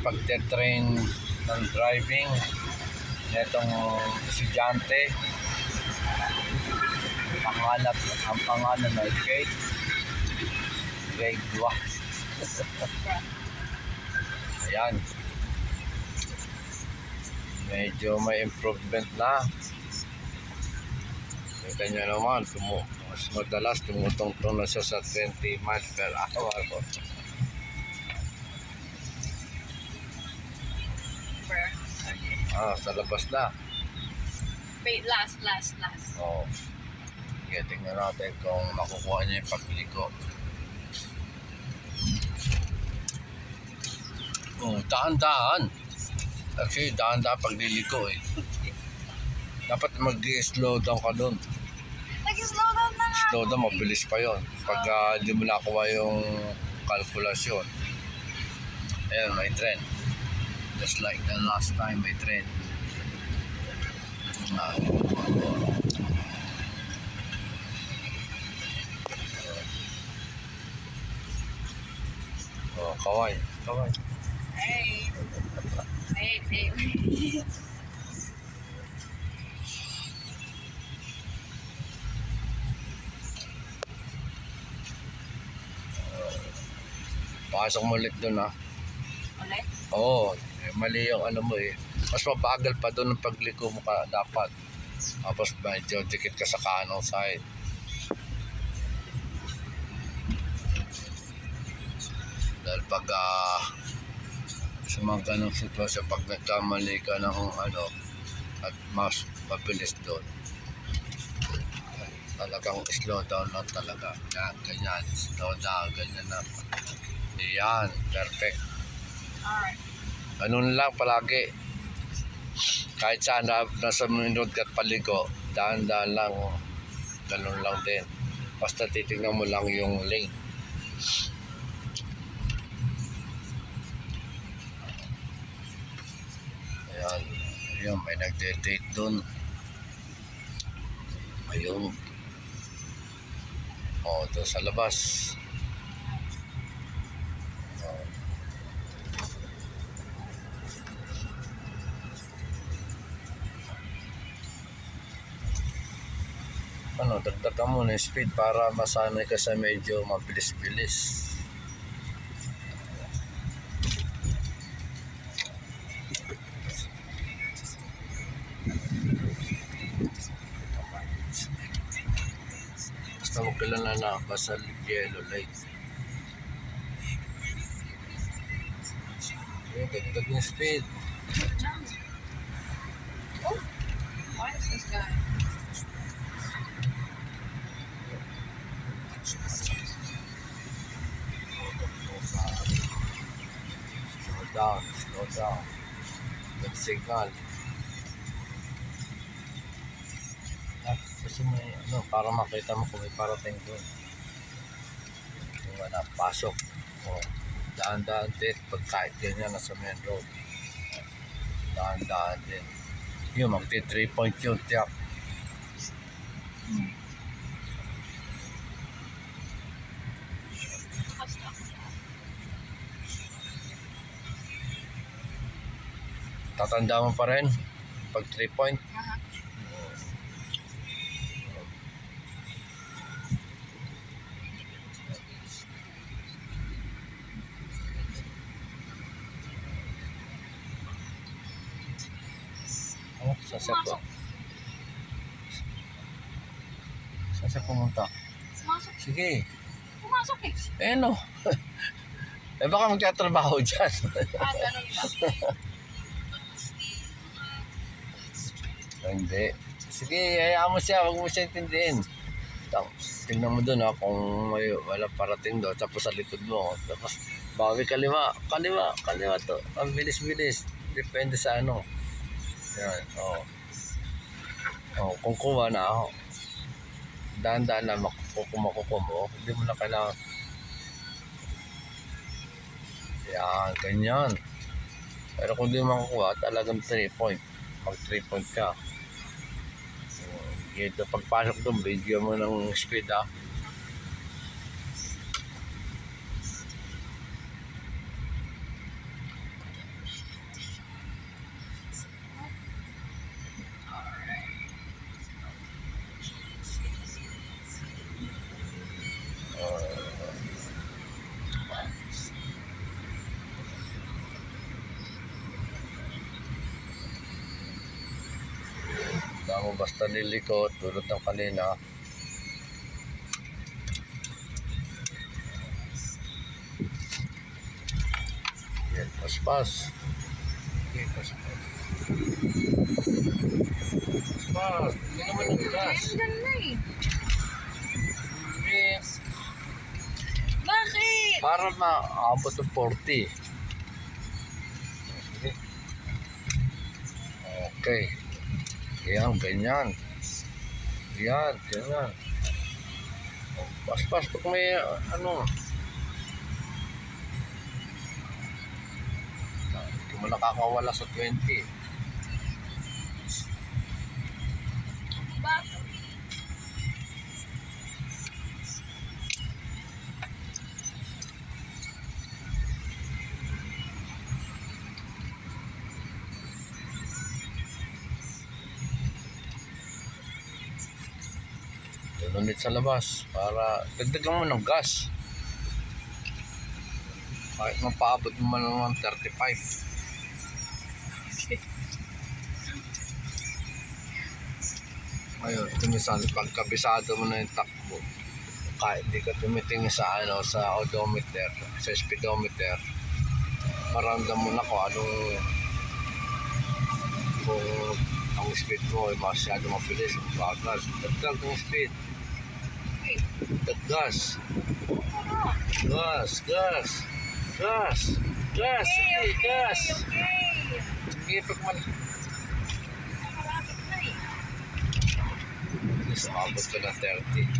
pagte-train ng driving netong estudyante. Ang pangalan ay Kate Grade 2. Ayan, medyo may improvement na. Kita nyo naman, mas madalas tumutungtong na siya sa 20 miles per hour. Sa labas na. Wait, last. Oo. Sige, tingnan natin kung makukuha niya yung pagliko. Daan-daan. Actually, daan-daan pagliliko eh. Dapat mag-slow down ka doon. Nag-slow down na nga. Slow down, mabilis pa yon. Pag di mo nakuha yung kalkulasyon. Ayan, may trend. Just like the last time, may trend. Kaway. Hey. Pasok mo ulit doon Ulit? Oo, mali yung ano mo eh. Mas mabagal pa doon ang pagliko mo ka dapat. Tapos medyo dikit ka sa kanong side. Dahil pag sa mga ganong sitwasyon, pag nagkamali ka ng ano at mas mabilis doon, talagang slow down lang talaga. Yan, ganyan, slow down, ganyan na. Yan, perfect. Alright. Ganun lang palagi. Kahit saan nasa minod ka paligo, daan-daan lang, ganun lang din. Basta titignan mo lang yung lane. Ayan, ayun, may nagde-date dun. Ayun. Doon sa labas. Dagdagan mo na yung speed para masanay ka sa medyo mabilis-bilis. Basta mo kailangan na basta yellow light. Dagdag yung speed. Oh, why is this guy? Slow down. Good signal. Kasi may para makita mo kung may parating doon. Kung wala, pasok. Daan-daan din. Pag kahit ganyan nasa main road. Daan-daan din. Yun, magti 3 point yun, tiyak. Tatanda mo pa rin pag 3 point. Saan siya pumunta? Pumasok. Sige. Pumasok eh. No. Baka magtatrabaho dyan. Ganun ba? Hindi. Sige, hayaan mo siya. Huwag mo siya intindihin. Tingnan mo doon kung may wala parating doon. Tapos sa likod mo. Tapos bawi kaliwa to. Ang bilis-bilis. Depende sa ano. Yan. Kung kuha na ako. Daan-daan na makukuha mo. Hindi mo na kailangan. Yan, ganyan. Pero kung di mo makukuha, talagang 3 point. Pag 3 point ka. Ito, pagpasok doon, video mo ng speed basta lilikot, tulad ng kanina. Yan, paspas. Okay, paspas. Paspas, hindi naman ang gas. Nandiyan na eh. Yes. Bakit? Para maabot ng 40. Okay. Yan, ganyan. Yan, ganyan. Paspas pag may ano. Hindi mo nakakawala sa 20. Bakit? Tununit sa labas para dagdagan mo ng gas. Kahit mapaabot mo man ng 35. Ngayon, tumisan, pagkabisado mo na yung takbo, kahit di ka tumitingin sa ano, sa odometer, sa speedometer, maramdam mo na kung anong kung ang speed mo ay masyado mabilis, bagal. Dagdag ng speed. Gas. Gas. Gas. Gas. Gas. Sige, gas. Okay. Sige, pag Malapit na eh. Yes, abot ka na 30.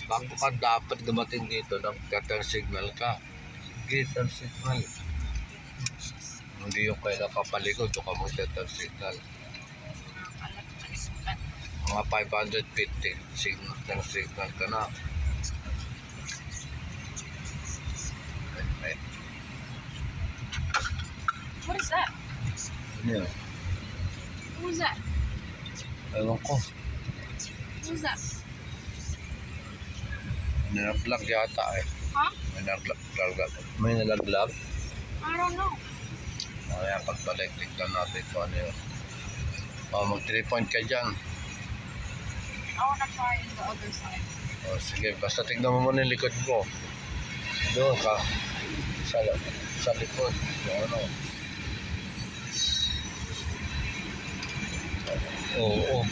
Bago ka dapat dumating dito, nag-turn signal ka. Sige, turn signal. Hindi yung kailan papalikod, doon ka mag-turn signal. Mga 550, turn signal ka na. Right. What is that? Ano yan? Who's that? Ewan ko. Who's that? Nalaglag yata eh. Huh? May nalaglag. I don't know. Kaya pagbalik, tignan natin kung ano yun. Mag 3 point ka dyan. I wanna try the other side. Sige, basta tignan mo muna yung likod mo. Doon ka. Sa likod. Yung ano. Oo.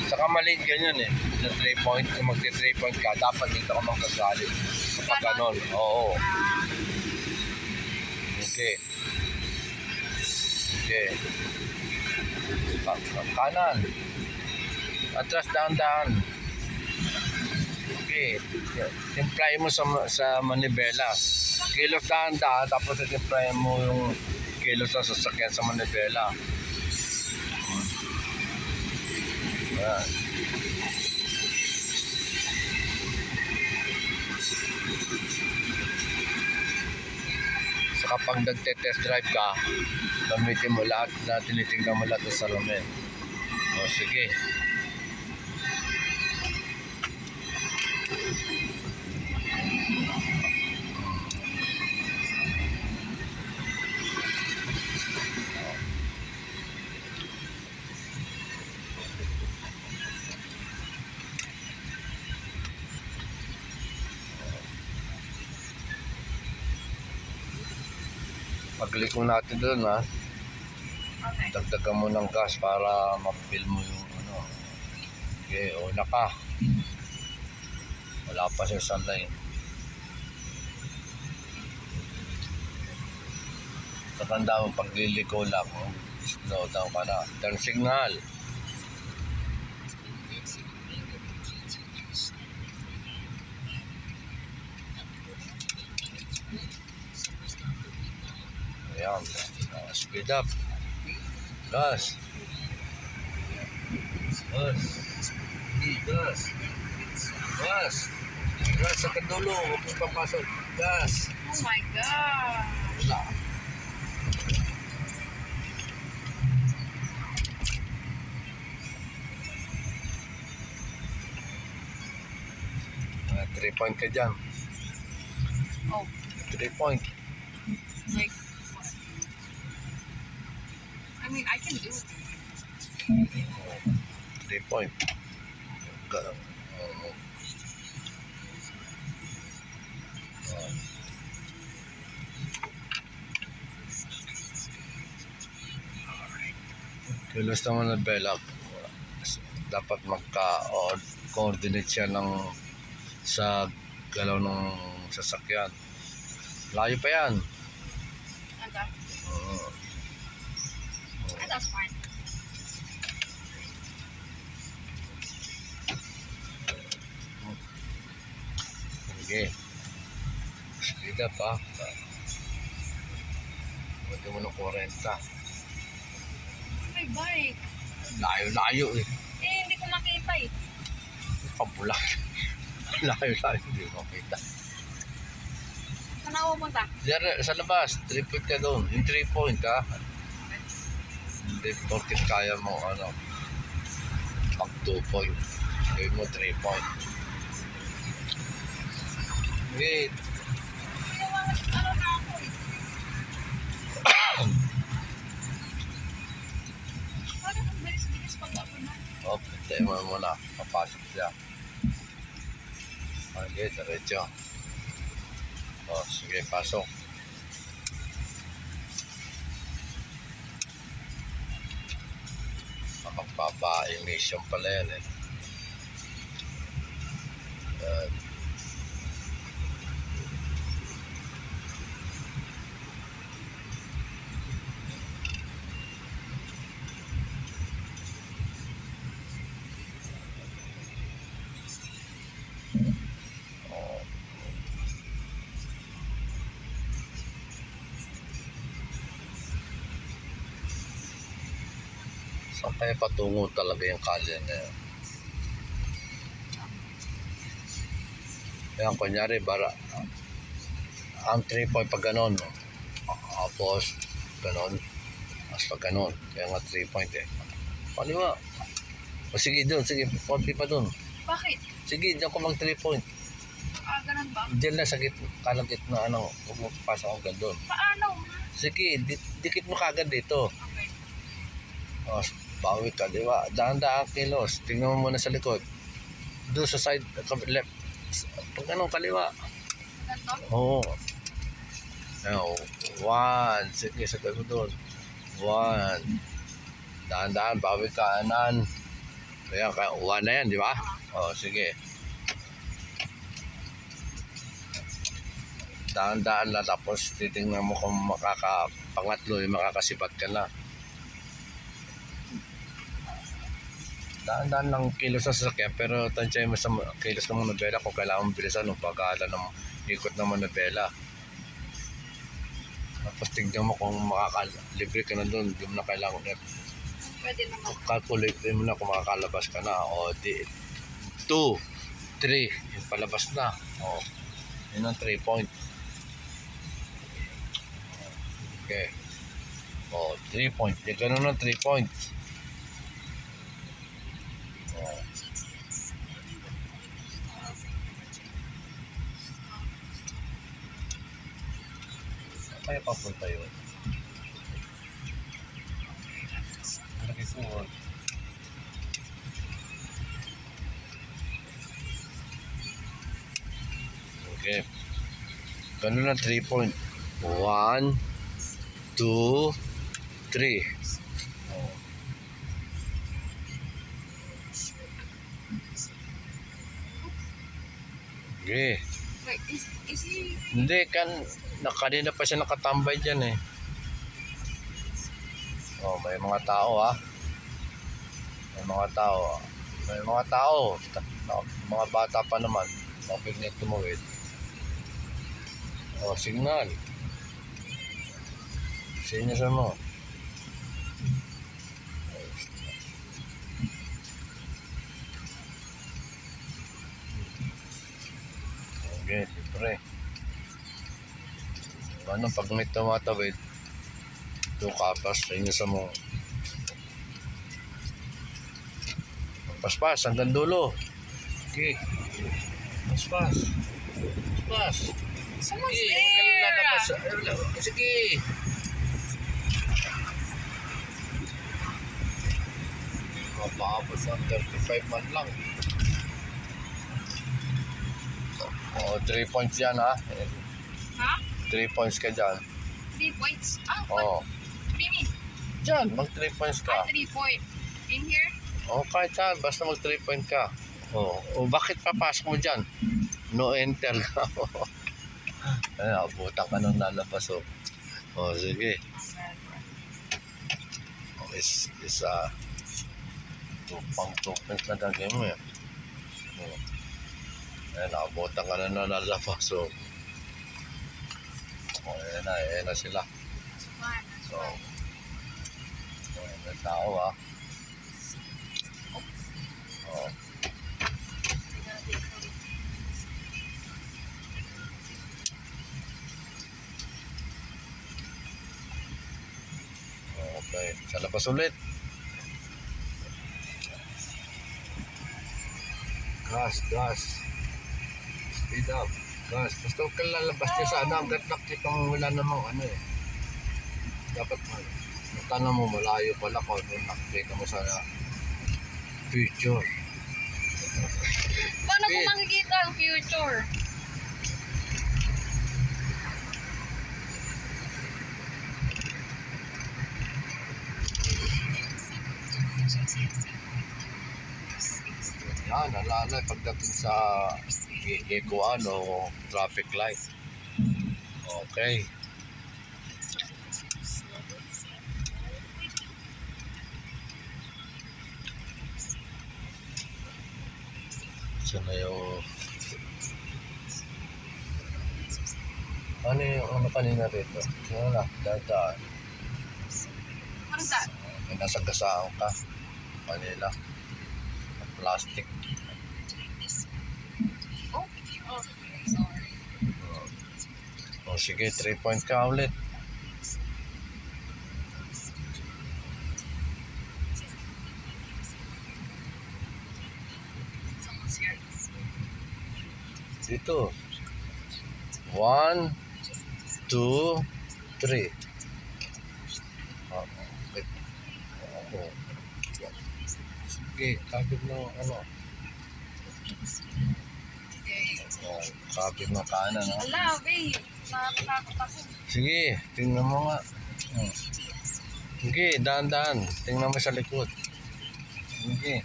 Saka maliit ganyan eh. Na 3 point, kung magti 3 point ka, dapat dito ka magkagalit. Kapag ganon. Oo. Okay. Okay. Kanan. Atras, dahan-dahan. Okay. Timplay mo sa manibela. Kilos dahan-dahan, tapos timplay mo yung kilos sa sasakyan sa manibela. Yan. Sa kapag nagte-test drive ka, gamitin mo lahat na tinitingnan mo lahat sa salamin. O sige. Pagliko natin doon ha. Okay. Dagdagan mo ng gas para ma-fill mo yung ano. Okay, una ka. Wala pa siya sunlight. Tatanda mo pag liliko lang, slow down ka na. Turn signal. Ayan. Speed up. Gas. Gas. Gas. Gas. Gas sa kadulo. Huwag mo papasok. Gas. Oh my God. Wala. Mga 3 point ka dyan. Oh, 3 point. like, I mean, I can do it. 3 point. Oo. Kilos naman ng Bella. Dapat magka-coordinate siya sa galaw ng sasakyan. Layo pa yan. Okay. Oo. That's fine. Sige. Speed up ha. Buti mo ng 40. My bike. Layo-layo eh. Eh, hindi ko makita eh. Pabulag. Layo-layo. Hindi mo makita. Saan ako pupunta? Diyan, sa labas. 3 point ka doon. Yung 3 point ha. Hindi porkit kaya mo pag 2 point. Gawin mo 3 point. Wait. Ano na ako eh. Bakit ang bilis-bilis pag ako na? Tayo mo muna. Papasok siya. Okay, diretso. Sige, pasok. Magbabaing mission pala yan eh. Yan. Saan kaya patungo talaga yung kalye na yan? Yan, kunyari, ang 3 point pag ganon. Tapos, ganon. Mas pag ganon. Kaya nga 3 point eh. Paano ba? Sige doon, sige. Konti pa doon. Bakit? Sige, diyan ko mag 3 point. Ganun ba? Diyan na sa kalagit na huwag mo pasok hanggang doon. Paano? Sige, dikit mo kagad dito. Okay. Bawi ka, di ba? Daan-daan kilos. Tingnan mo muna sa likod. Doon sa side, left. Pag kaliwa. Ganito? Oo. One. Sige, sagad mo doon. One. Daan-daan, bawi ka, anan. Kaya, one na yan, di ba? Sige. Daan-daan lang, tapos titingnan mo kung pangatlo, yung makakasipat ka na. Daan-daan lang kilos sa sasakyan, pero tansya mo sa kilos ng manobela kung kailangan bilisan ng pag-aala ng ikot ng manobela. Tapos tignan mo kung makakalibre ka na doon, hindi mo na kailangan Pwede naman. calculate mo na kung makakalabas ka na. O di 2, 3, yung palabas na. Yun ang 3 point. Okay. 3 point. Yung ganun ang 3 points. Kaya papunta yun. Lagi po. Okay. Ganun na 3 point. 1, 2, 3. Okay. Wait, is he... Hindi, kanina pa siya nakatambay dyan eh. May mga tao ha. May mga tao. May mga tao. Mga bata pa naman. Mapignet tumawid. Signal. Signal mo. Okay, siyempre. Pag may tumatawid, ito kapas, signal mo. Paspas, hanggang dulo. Okay. Paspas. Paspas. Someone's Sige, huwag ka nang lalabas. there! Sige. Mapapos ang 35 man lang. Oo, 3 points yan ha. Ha? 3 points ka dyan. 3 points? Ah, Oo. what do you mean? Dyan, mag 3 points ka. 3 point. In here? Oo, kahit saan, basta mag 3 point ka. Oo. O bakit papasok mo dyan? No enter ka. Ay, abutan ka nung lalabas oh. O, sige. Pang 2 points na gagawin mo yan. Ayan, nakabutan ka na lalabas oh. O, ayan na sila. So, may tao ah. Oh. Okay, sa labas ulit. Gas. Speed up. Gas. Basta huwag kang lalabas niya sa hanggat nakita mo wala namang ano eh. Dapat tanong mo malayo pala kung ano nakita mo sa future. Paano ko Speed. makikita ang future? Yan, alalay pagdating sa Gekuan o traffic light. Okay. Saan na yung... Ano kanina rito? Ano na, dadaan. What is that? May nasagasaan ka. Kanila. Plastic. Oh, sorry. O sige, 3 point ka ulit. Someone's here. Dito. 1, 2, 3. Okay. Okay. Sige, kabig mo ano. Kabig mo kanan ha. Ala, babe. Nakakatakot ako. Sige, tingnan mo nga. Sige, dahan-dahan. Tingnan mo sa likod. Sige.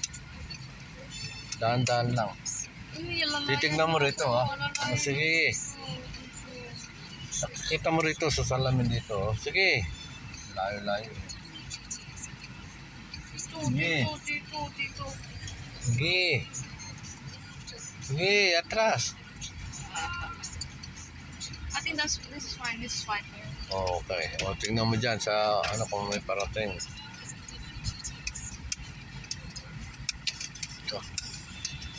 Dahan-dahan lang. Titignan mo rito ha. Sige. Kita mo rito sa salamin dito. Sige. Layo-layo. Dito. Sige. Sige, atras. I think this is fine. This is fine. Okay. O, tingnan mo dyan sa ano kung may parating. Ito.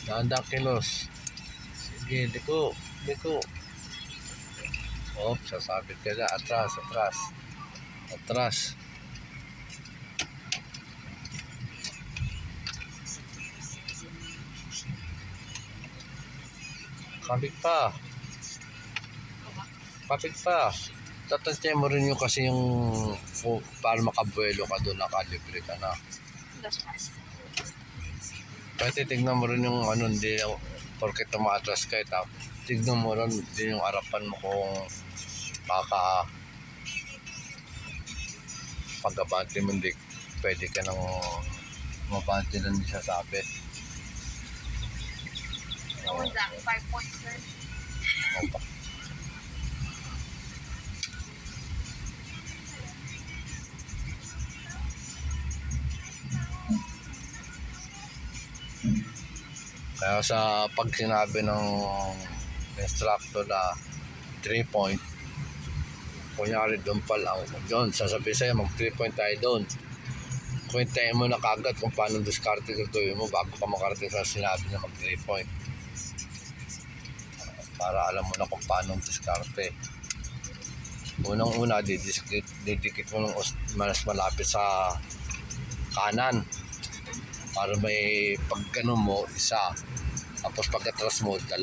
Dahan-dahan kilos. Sige, liko. Oh, sasabit ka na. Atras. Kapit pa. Tatansyahin mo rin yung kasi yung para makabuelo ka doon, nakalibre ka na. That's fine. Pwede tignan mo rin yung ano, hindi porket tumatras ka, tignan mo rin din yung harapan mo kung pag-abante mo, hindi pwede ka nang mabante lang siya sabit. What was that? 5 points there? Kaya sa pag sinabi ng instructor na 3 point, kunyari doon pa lang, doon, sasabihin sa'yo mag 3 point tayo doon. Kwentahin mo na kagad kung paano diskarte gagawin mo bago ka makarating sa sinabi na mag 3 point. Para alam mo na kung paano diskarte. Unang-una, didikit mo ng mas malapit sa kanan. Para may pag gano'n mo, isa. Tapos pag atras mo, 2.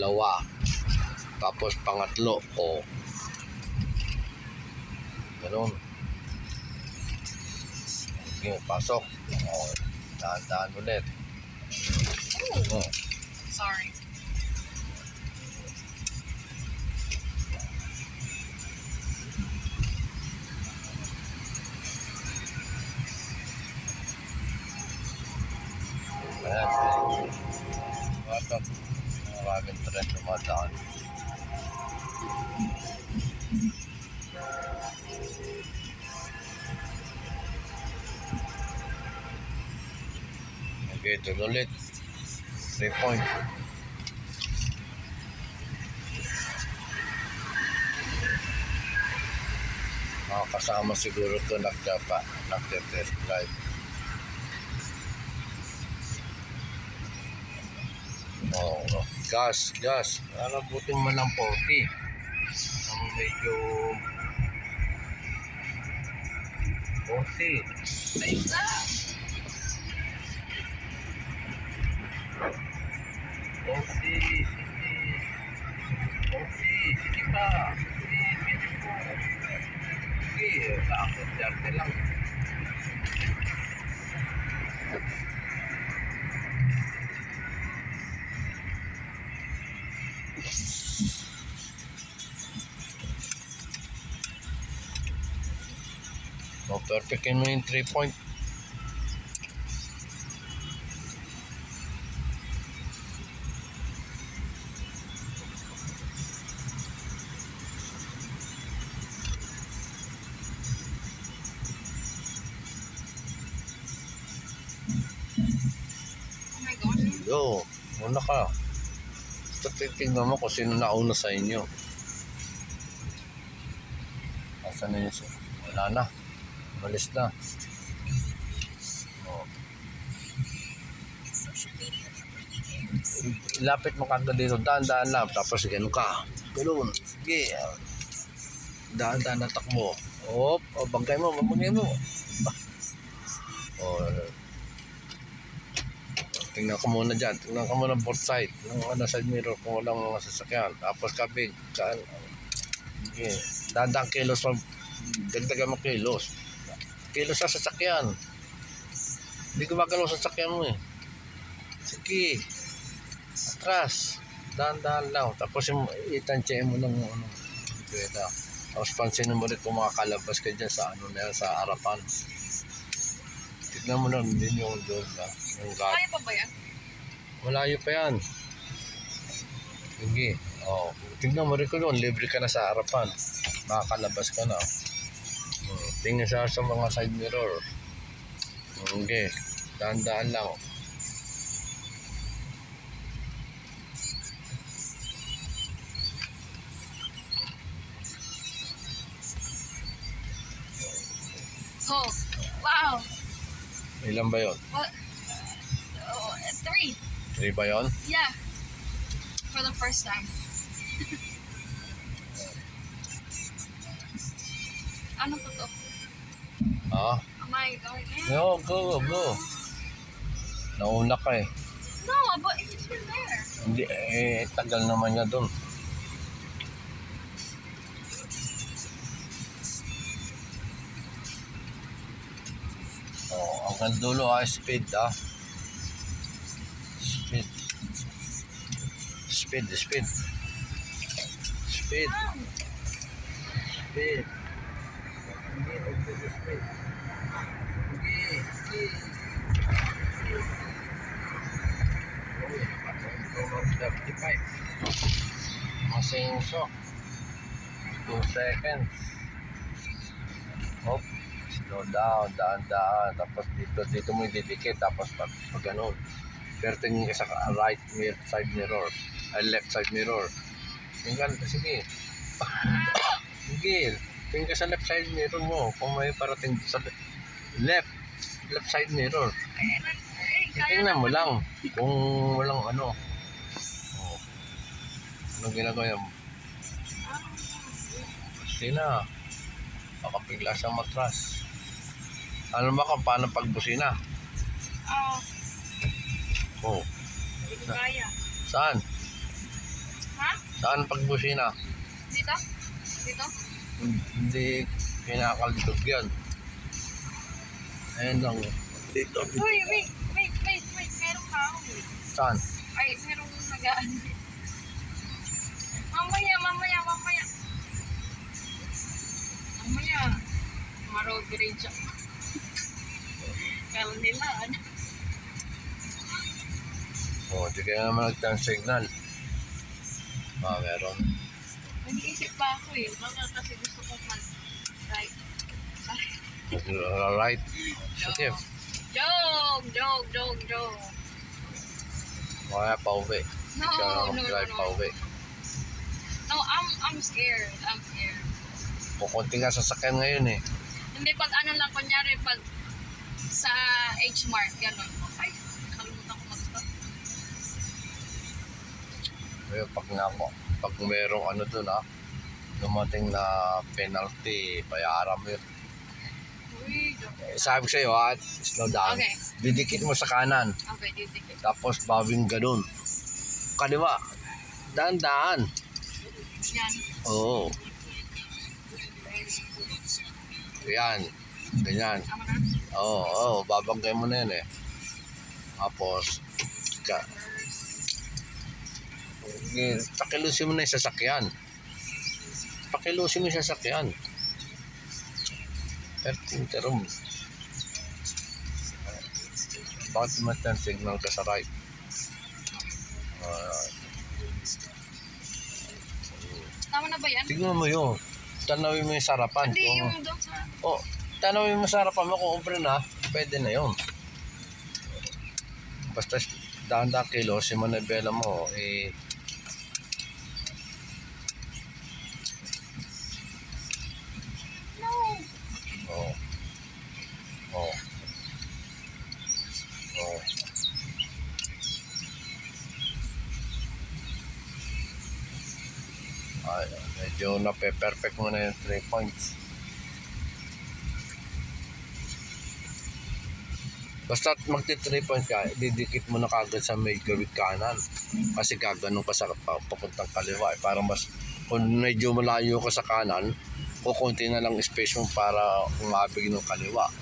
Tapos pangatlo, o. Ganun. Okay, pasok. O, daan-daan ulit. O. Sorry. Ayan. Bakit? Maraming tren dumadaan. Okay, ito ulit. 3 point. Mga kasama siguro ito nagte-test drive. Oh, gas. Para butin mo ng 40. Ang medyo 40. Wait lang. 40. Sige pa. Sige, sakot. 30 lang. Oh, perfect mo yung 3 point. Oh my gosh. Yo, muna ka. Basta titignan mo kung sino nauna sa inyo. Asan na yun? Wala na. Malis na. Oh. Ilapit mo kagad dito. Daan-daan lang. Tapos ganun ka. Ganun. Sige. Daan-daan na takbo. O, bangkay mo. O, tingnan ko muna dyan. Tingnan ko muna both side. Ng side mirror kung walang mga sasakyan. Tapos kabig. Sige. Daan-daan kilos. Dagdagan mo kilos. Kilos sa sasakyan. Hindi ko magalaw sa sasakyan mo eh. Sige. Atras. Daan-daan lang. Tapos itansyain mo ng ano. Pwede. Tapos pansinin mo rin kung makakalabas ka dyan sa ano na yan, sa harapan. Tignan mo lang din yung doon na. Yung gat. Kaya pa ba yan? Malayo pa yan. Sige. Oh, tignan mo rin ko doon. Libre ka na sa harapan. Makakalabas ka na. Tingnan sa mga side mirror. Okay. Daan-daan lang. Oh, wow. Ilan ba yun? What? 3. 3 ba yun? Yeah. For the first time. Ano po to? Ah? Am I going in? No, go. Nauna ka eh. No, but it's been there. Hindi, tagal naman niya doon. Oh, hanggang dulo speed Speed. Speed. Wow. Speed. Hindi, speed. Sige. Oh, 35. Masenso. 2 seconds. Hop. Slow down, daan. Tapos dito mo ididikit. Tapos pag ganun. Pero tingin ka sa side mirror. Left side mirror. Tingnan, sige. Sige. Tingin ka sa left side mirror mo. Kung may parating sa left side mirror. Tingnan mo lang. Kung walang ano. Oh. Anong ginagawa mo? Kasi na. Baka bigla siyang matras. Ano ba kung paano pagbusina? Oh, Oh. hindi ko kaya. Saan? Ha? Saan pagbusina? Dito? Dito? Hindi kinakaldog yan. Ayun lang. Dito. Uy, wait. Merong tao eh. Saan? Ay, merong nagaan. Mamaya. Road bridge. Pero nila, ano? Di kaya naman nag-turn signal. Meron. Nag-iisip pa ako eh. Baka kasi gusto kong mag-right. Right. Sige. Joke. Mamaya pauwi. No. Drive pauwi. No, I'm scared. Kukunti nga sasakyan ngayon eh. Hindi, pag ano lang, kunyari, pag sa H-Mart, gano'n. Ay, nakalimutan ko mag-stop. Ngayon, pag merong ano dun dumating na penalty, bayaran mo yun. Uy, joke. Sabi ko sa'yo slow down. Okay. Didikit mo sa kanan. Okay, didikit. Tapos bawing ganun. Kaliwa. Daan. Yan. Oo. Yan. Ganyan. Tama na? Oo. Babangkay mo na yan eh. Tapos, pakilusin mo na yung sasakyan. Interom. Bakit naman signal ka sa right? Tama na ba yan? Tignan mo yun. Tanawin mo yung sarapan. Hindi, yung doon sa... Tanawin mo sa harapan mo kung umpre na, pwede na yun. Basta daan-daan kilos, yung manibela mo, No. Oo. Ay, medyo nape-perfect mo na yung 3 points. Basta magti-3 points ka, didikit mo na kagad sa may gawid kanan. Kasi gaganon ka sa papuntang kaliwa. Para mas, kung medyo malayo ka sa kanan, kukunti na lang space mo para umabig ng kaliwa.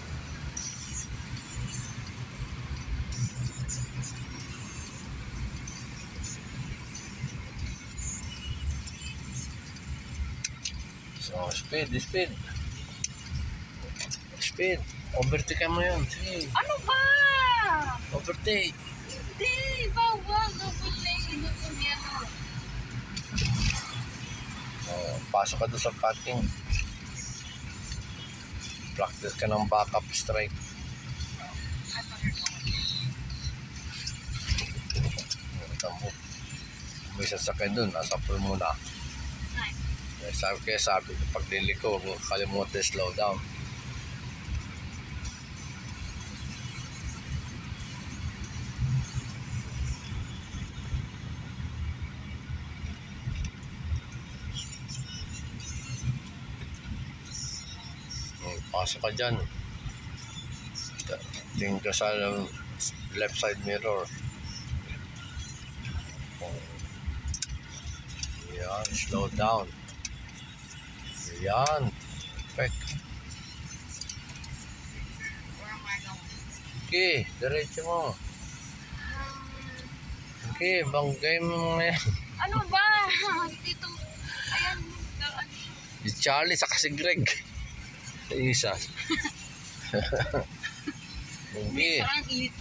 So, speed. Overtake mo yun. Sige. Ano ba? Overtake. Hindi, bawal. Overtake. Pasok ka doon sa parking. Practice ka ng backup strike. May sasakay doon. Nasa pool muna. Sabi pag liliko, kalimutan slow down. Pasok ka dyan. Tingin ka sa left side mirror. Yan, slow down. Yan. Perfect. Where am I going? Okay, diretso mo. Okay, banggay mo nga yan. Ano ba? Dito. Ayan. Si Charlie saka si Greg. Isa. Okay. Parang ilit.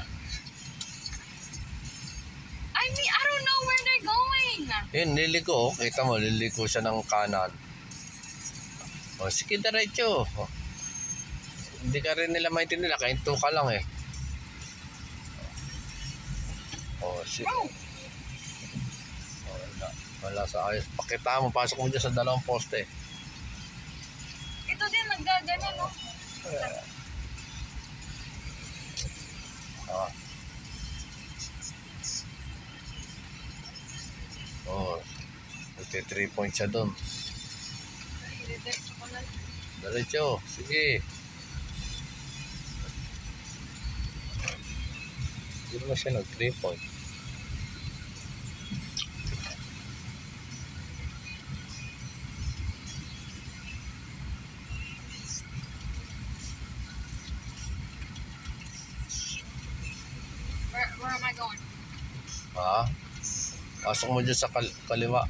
I don't know where they're going. Yun, liliko. Kita mo, liliko siya ng kanan. Sige, diretso. Hindi ka rin nila maintindihan. Kainto ka lang eh. Sige. Wala sa ayos. Pakita mo, pasok mo dyan sa 2 poste. Ito din, naggagano, no? Magti 3 points siya doon. Diretso ko na. Diretso, sige. Hindi mo siya nag 3 points. Pasok mo dyan sa kaliwa.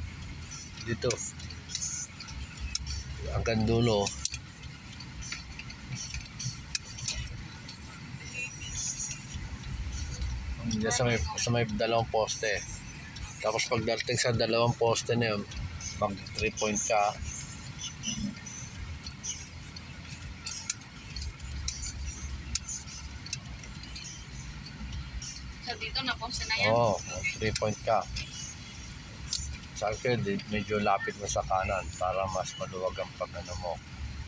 Dito. Hanggang dulo. Diyan sa may dalawang poste. Tapos pagdating sa dalawang poste na yun, mag 3 point ka. So dito na poste na yan. Oo, 3 point ka. Sa akin, medyo lapit mo sa kanan para mas maluwag ang pag-ano mo.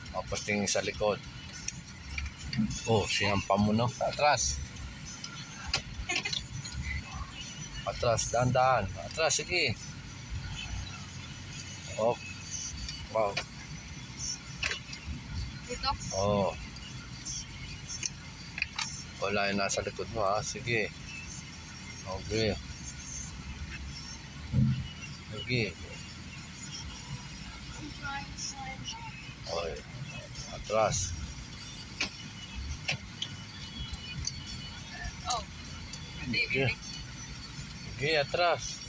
Tapos tingin sa likod. Oh, sinampa mo no? Atras. Atras, dahan-dahan. Atras, sige. Oh. Wow. Dito. Oh. Wala yung nasa likod mo ha. Sige. Okay. Sige. Okay. Atras. Oh. Hindi, Sige. hindi. Sige, atras.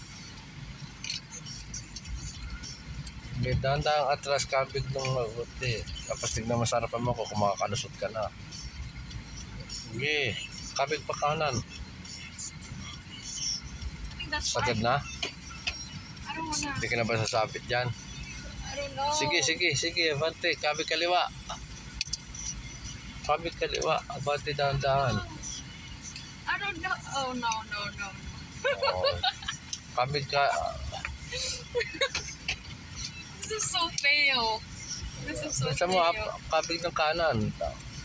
Sige, dahan-dahan atras, kabig ng mabuti. Tapos tignan mo sa harapan mo kung makakalusot ka na. Sige, kabig pa kanan. I think that's Sagad fine. na? I don't wanna. Hindi ka na ba sasabit dyan? I don't know. Sige, abante, kabig kaliwa. Kabig kaliwa, abante dahan-dahan. I don't know. Oh, no. Oh. Kabig ka, This is so fail. This is so isa mo, fail. kabig ng kanan.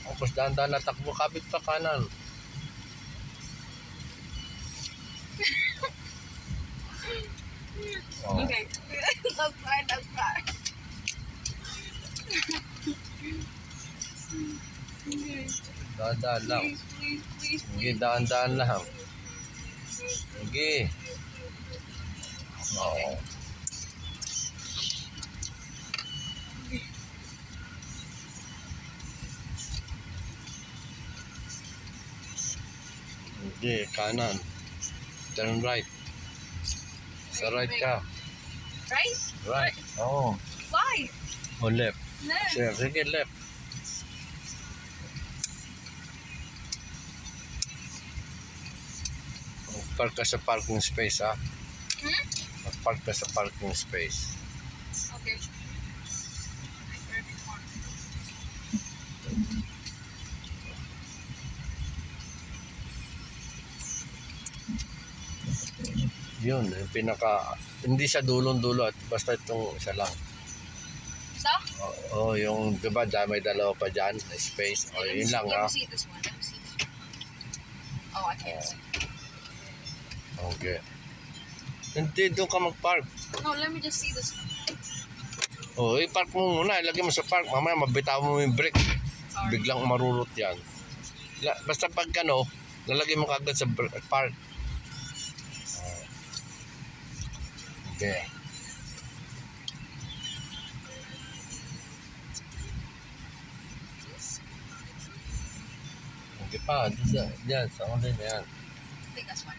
Tapos dahan-dahan na takbo, kabig pa kanan. Oh. Okay. That's fine. Dahan-dahan lang. Please. Sige, dahan-dahan lang. Sige. Oo. Sige, kanan. Turn right. Sa right ka. Right? Right. Oo. Why? O left. Left. Sige, left. Park ka sa parking space, ha? Park ka sa parking space. Okay. Yun, yung pinaka... Hindi sa dulong-dulo at basta itong isa lang. So? Oo, yung... Diba, may dalawa pa dyan na space. O, yun lang, ha? Let me see this one. Oh, I can't see. Okay. Hindi, doon ka mag-park. No, let me just see this one. O, i-park mo muna. Ilagay mo sa park. Mamaya, mabitaw mo yung brake. Sorry. Biglang marurot yan. Basta pag ano, lalagay mo kagad sa park. Okay. Okay pa, diyan, sa online na yan. I think that's fine.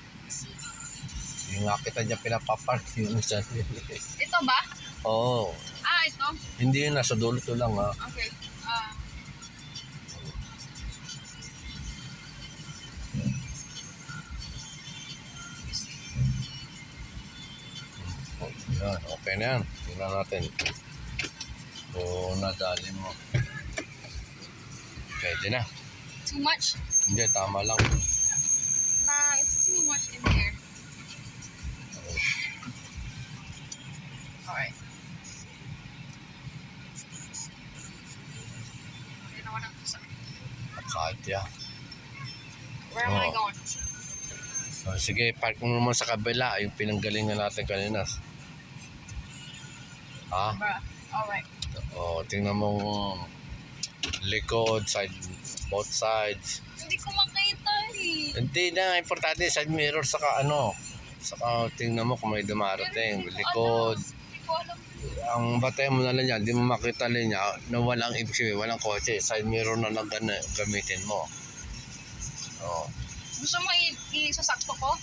Yung nga kita dyan pinapapark yung isa. Ito ba? Oo. Ah, ito? Hindi yun, nasa dulo to lang ha. Okay. Yan, okay na yan. Tingnan natin. So, nadali mo. Pwede na. Too much? Hindi, tama lang. Nah, it's too much in here. Alright. You know what I'm saying? Kahit yan. Where am I Oh. going? So, sige, park mo naman sa kabila. Yung pinanggalingan natin kanina. Ha? Bruh. Alright. O, tingnan mo likod, side, both sides. Hindi ko makita eh. Hindi na, importante side mirror saka ano. Saka tingnan mo kung may dumarating. Likod. Hindi ko alam. Ang batay mo na lang yan, di mo makita lang niya na walang ibig sabihin, walang kotse. Side mirror na lang gamitin mo. O. Gusto mo isasakto ko?